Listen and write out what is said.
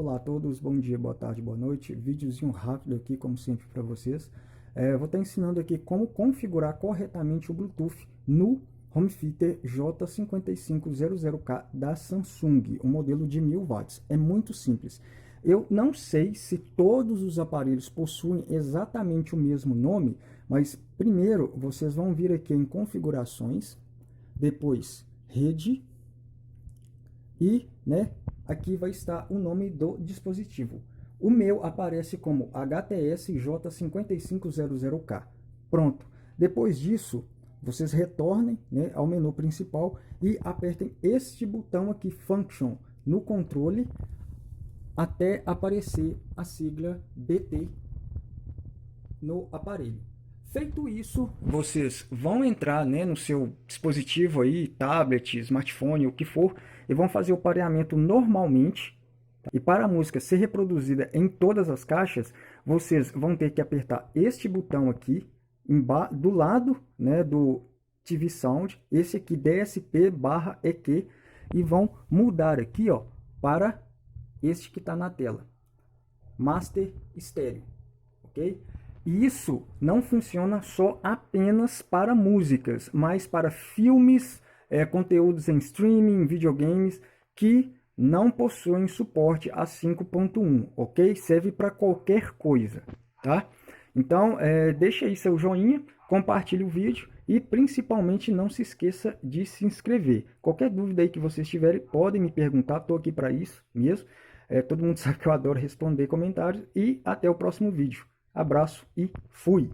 Olá a todos, bom dia, boa tarde, boa noite. Videozinho rápido aqui, como sempre, para vocês. Vou estar ensinando aqui como configurar corretamente o Bluetooth no Home Theater J5500K da Samsung, o modelo de 1000 watts. É muito simples. Eu não sei se todos os aparelhos possuem exatamente o mesmo nome, mas primeiro vocês vão vir aqui em configurações, depois rede e, aqui vai estar o nome do dispositivo. O meu aparece como HTS J5500K. Pronto. Depois disso, vocês retornem, ao menu principal e apertem este botão aqui, Function, no controle, até aparecer a sigla BT no aparelho. Feito isso, vocês vão entrar, no seu dispositivo aí, tablet, smartphone, o que for, e vão fazer o pareamento normalmente. E para a música ser reproduzida em todas as caixas, vocês vão ter que apertar este botão aqui, do lado, do TV Sound, esse aqui DSP/EQ, e vão mudar aqui, ó, para este que está na tela, Master Stereo, ok? E isso não funciona só apenas para músicas, mas para filmes, conteúdos em streaming, videogames que não possuem suporte a 5.1, ok? Serve para qualquer coisa, tá? Então, deixa aí seu joinha, compartilhe o vídeo e principalmente não se esqueça de se inscrever. Qualquer dúvida aí que vocês tiverem, podem me perguntar, estou aqui para isso mesmo. Todo mundo sabe que eu adoro responder comentários e até o próximo vídeo. Abraço e fui!